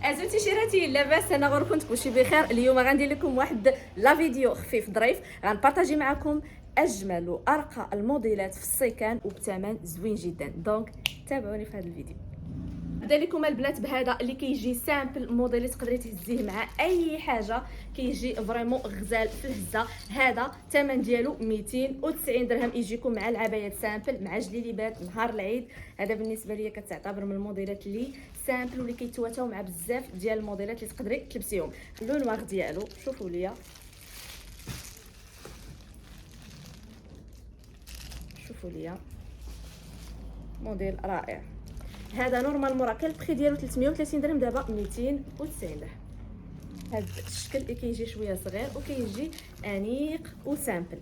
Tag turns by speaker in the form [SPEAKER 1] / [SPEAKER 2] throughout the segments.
[SPEAKER 1] عزوتي شيراتي لاباس؟ انا غير كنت كلشي بخير. اليوم غندير لكم واحد لا فيديو خفيف ظريف، غنبارطاجي معكم اجمل وارقى الموديلات في السيكان وبثمن زوين جدا. دونك تابعوني في هذا الفيديو. نبدا لكم البنات بهذا اللي كيجي سامبل موديل، تقدري تهزيه مع اي حاجه، كيجي فريمون غزال في الهزه. هذا الثمن ديالو 290 درهم، يجيكم مع العبايات سامبل مع جليليبات نهار العيد. هذا بالنسبه ليا كتعتبر من الموديلات اللي سامبل واللي كيتواتاو مع بزاف ديال الموديلات اللي تقدري تلبسيهم. اللون واغ ديالو شوفوا ليا، شوفوا ليا موديل رائع. هذا نورمال مراكل البخي ديالو 330 درهم، دابا 290 درهم. هذا الشكل اللي كيجي شويه صغير وكيجي انيق وسامبل.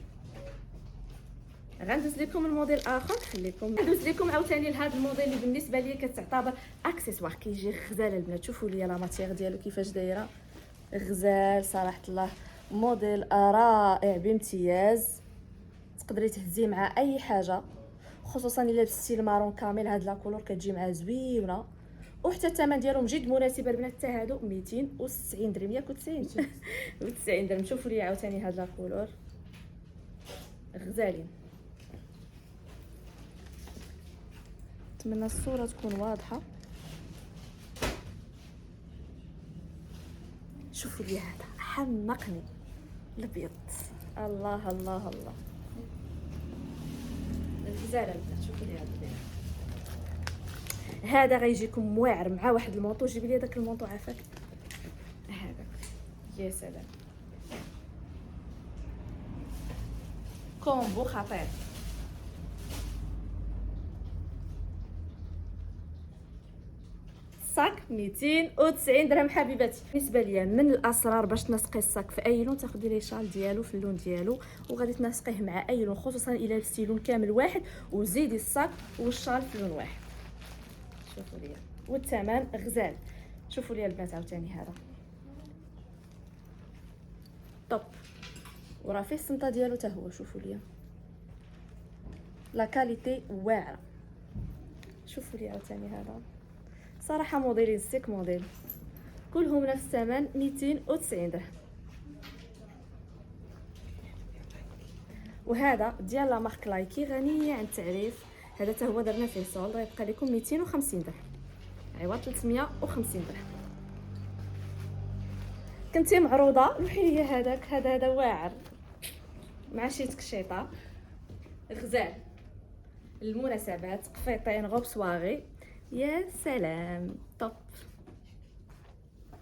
[SPEAKER 1] غندوز لكم الموديل اخر، خليكم ندوز لكم عاوتاني لهذا الموديل اللي بالنسبه ليا كتعتبر اكسسوار. كيجي غزال البنات، شوفوا ليا لا ماتيغ ديالو كيفاش دايره، غزال صراحه الله. موديل رائع بامتياز، تقدري تهزيه مع اي حاجه، خصوصا الا لبستي المارون كامل. هاد لا كولور كتجي معاه زوينه، وحتى الثمن ديالهم جد مناسب البنات. حتى هادو 290 درهم، ياك 90 90 درهم. شوفوا لي عاوتاني هاد لا كولور غزالين. نتمنى الصوره تكون واضحه. شوفوا لي هذا حمقني الابيض، الله الله الله غزاله البنات. شوفوا لي هذا غيجيكم واعر مع واحد المونطو. جيبي لي داك المونطو عافاك، هذا يا سلام، كومبو خطير. الصاك 290 درهم حبيباتي. بالنسبه ليا من الاسرار باش تنسقي الصاك في اي لون، تاخدي ليه شال ديالو في اللون ديالو وغادي تنسقيه مع اي لون، خصوصا الا لبستي لون كامل واحد وزيدي الصاك والشال في لون واحد. شوفوا ليا والثمن غزال. شوفوا ليا البنات عاوتاني هذا طوب، وراه فيه السنطه ديالو حتى هو. شوفوا ليا لا كاليتي واعره. شوفوا لي عاوتاني هذا صراحه موديلين ستيك موديل كلهم نفس الثمن 290 درهم. وهذا ديال لا مارك لايكي غنيه عن التعريف. هذا حتى هو درنا فيه سولد، غيبقى لكم 250 درهم عوض 350 درهم. كنتي معروضه روحي ليا هذاك، هذا واعر مع شي تكشيطه غزال المناسبات، قفيطين غوب سواغي. يا سلام طب.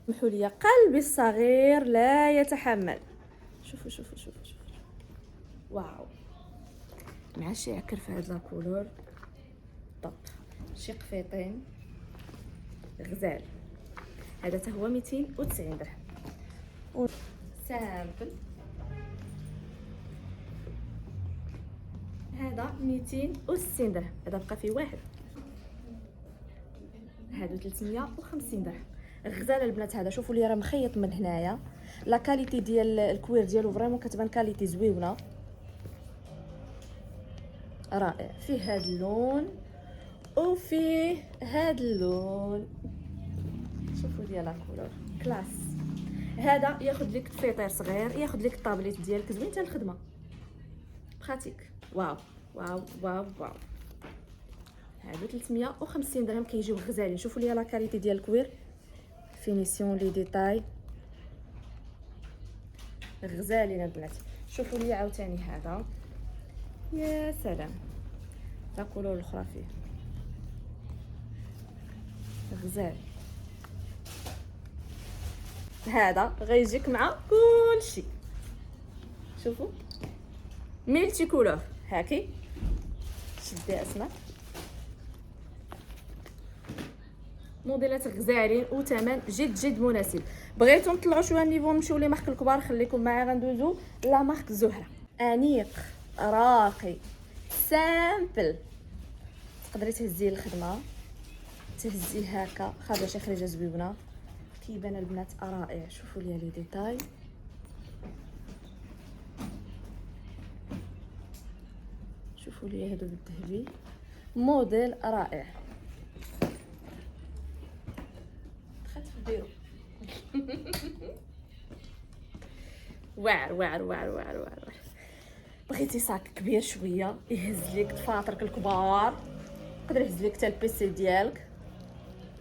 [SPEAKER 1] سمحوا لي قلبي الصغير لا يتحمل. شوفوا شوفوا شوفوا شوفوا، واو مع شي عكر في هاد لا كولور طب. شي قفيطين غزال. هذا حتى هو 290 درهم سامبل. هذا 260 درهم، هذا بقى فيه واحد. هادو 350 درهم غزال البنات. هذا شوفوا لي راه مخيط من هنايا، لا كاليتي ديال الكوير ديالو فريمون كتبان كاليتي زويونه رائع. فيه هذا اللون وفيه هذا اللون، شوفوا لي لا كولور كلاس. هذا ياخذ لك فيطير صغير، ياخذ لك الطابليت ديالك زوين حتى الخدمه براتيك. واو واو واو واو. هادو 350 درهم كيجيو غزالين. شوفوا لي لا كاليتي ديال الكوير، فينيسيون لي ديتاي غزالين البنات. شوفوا لي عاوتاني هذا يا سلام، لا كولور الاخرى فيه غزال. هذا غيجيك مع كلشي. شوفوا ميلتي كولور هاكي، شدي اسماء موديلات غزالين وثمن جد جد مناسب. بغيتو نطلعوا شويه النيفو نمشيو لي مارك الكبار، خليكم معايا. غندوزو لا مارك زهره، انيق راقي سامبل. تقدري تهزيه الخدمه، تهزيه هكا خارجه شي خريجه زويونه، كيبان البنات رائع. شوفوا لي لي ديتاي، شوفوا لي هادو بالذهبي، موديل رائع. دخلت في ديرو واعر واعر واعر واعر واعر. بغيتي صاك كبير شويه يهز لك دفاطرك الكبار، يقدر يهز لك حتى البيسي ديالك.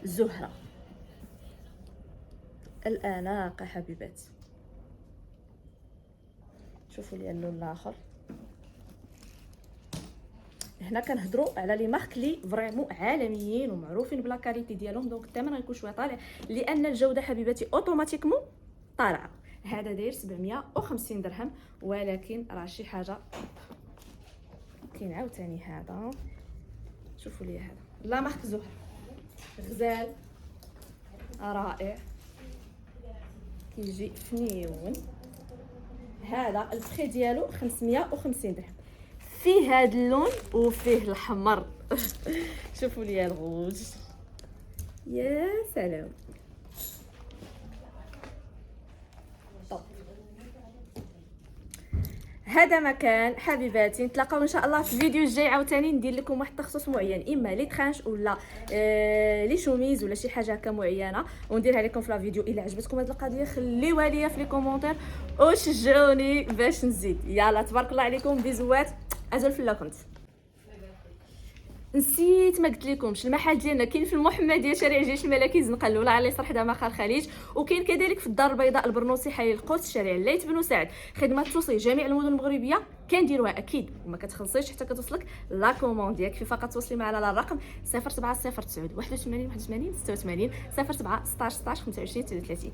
[SPEAKER 1] زهره الاناقه حبيباتي. شوفوا لي اللون الاخر. هنا كنهضروا على لي مارك لي فريمون عالميين ومعروفين بلا كاليتي ديالهم، دونك الثمن غيكون شويه طالع لان الجوده حبيباتي اوتوماتيكمون طالعه. هذا داير 750 درهم، ولكن راه شي حاجه. كاين عاوتاني هذا، شوفوا لي هذا لا مارك زهر غزال رائع، كيجي فنيون. هذا البخي ديالو 550 درهم، فيه هذا اللون وفيه الحمر شوفوا لي الغوج، يا سلام. طب هذا مكان حبيباتي. نتلاقاو ان شاء الله في الفيديو الجاي عاوتاني ندير لكم واحد التخصص معين، اما لي ترانش ولا لي شوميز ولا شي حاجه هكا معينه، ونديرها لكم في لا فيديو. الا عجبتكم هذه القضيه خليوها ليا في لي كومونتير وشجعوني باش نزيد. يلا تبارك الله عليكم، بيزوات. ازول فلا كنت نسيت ما قلت لكمش، المحل ديالنا كاين في المحمديه شارع جيش الملكي زنقه الاولى على اليسار حدا مخا الخليج، وكاين كذلك في الدار البيضاء البرنوسي حي القدس شارع الليث بن سعد. خدمه توصي جميع المدن المغربيه كنديروها اكيد، وما كتخلصيش حتى كتوصلك لا كوموند. يكفي فقط توصلي معنا على الرقم 0709 81 81 86 07 16 16 25 33.